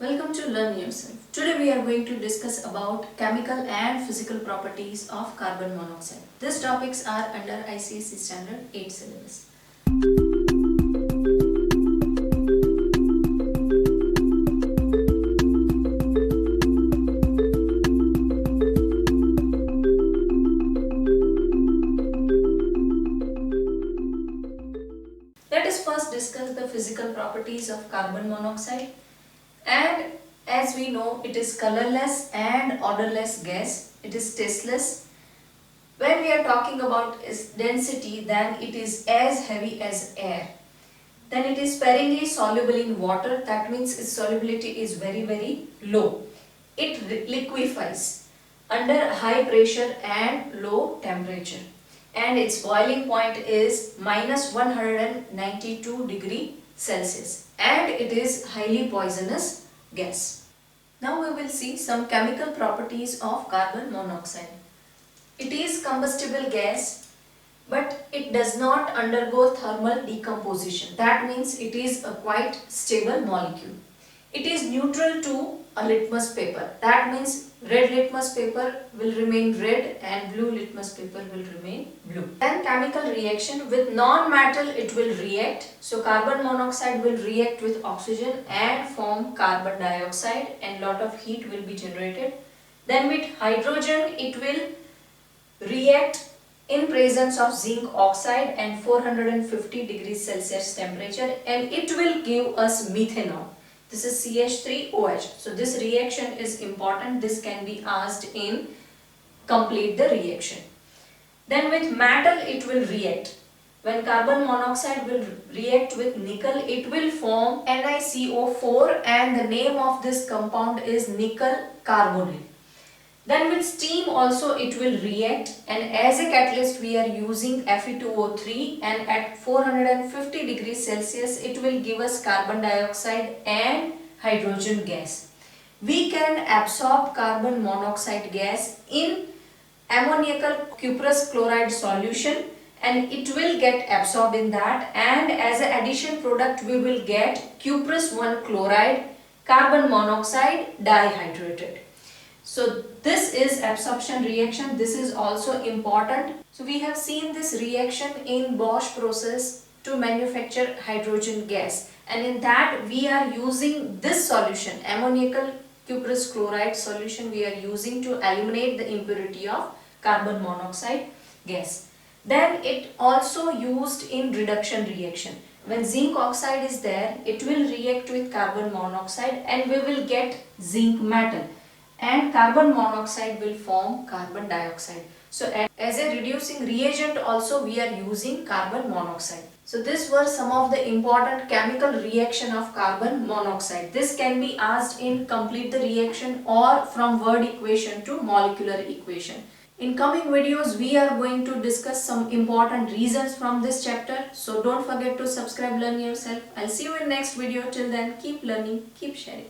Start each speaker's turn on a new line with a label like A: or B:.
A: Welcome to Learn Yourself. Today we are going to discuss about chemical and physical properties of carbon monoxide. These topics are under ICSE Standard 8 syllabus. Let us first discuss the physical properties of carbon monoxide. And as we know, it is colorless and odorless gas. It is tasteless. When we are talking about its density, then it is as heavy as air. Then it is sparingly soluble in water. That means its solubility is very low. It liquefies under high pressure and low temperature. And its boiling point is minus 192 degrees Celsius, and it is highly poisonous gas. Now we will see some chemical properties of carbon monoxide. It is combustible gas, but it does not undergo thermal decomposition. That means it is a quite stable molecule. It is neutral to a litmus paper. That means red litmus paper will remain red and blue litmus paper will remain blue. Then chemical reaction with non-metal, it will react. So carbon monoxide will react with oxygen and form carbon dioxide, and lot of heat will be generated. Then with hydrogen, it will react in presence of zinc oxide and 450 degrees Celsius temperature, and it will give us methanol. This is CH3OH. So this reaction is important. This can be asked in complete the reaction. Then with metal, it will react. When carbon monoxide will react with nickel, it will form NiCO4, and the name of this compound is nickel carbonate. Then with steam also it will react, and as a catalyst we are using Fe2O3, and at 450 degrees Celsius it will give us carbon dioxide and hydrogen gas. We can absorb carbon monoxide gas in ammoniacal cuprous chloride solution, and it will get absorbed in that, and as an addition product we will get cuprous 1 chloride, carbon monoxide dihydrated. So this is absorption reaction. This is also important. So we have seen this reaction in Bosch process to manufacture hydrogen gas, and in that we are using this solution, ammoniacal cuprous chloride solution, we are using to eliminate the impurity of carbon monoxide gas. Then it also used in reduction reaction. When zinc oxide is there, it will react with carbon monoxide and we will get zinc metal, and carbon monoxide will form carbon dioxide. So as a reducing reagent also we are using carbon monoxide. So these were some of the important chemical reaction of carbon monoxide. This can be asked in complete the reaction or from word equation to molecular equation. In coming videos we are going to discuss some important reasons from this chapter. So don't forget to subscribe, Learn Yourself. I'll see you in next video. Till then, keep learning, keep sharing.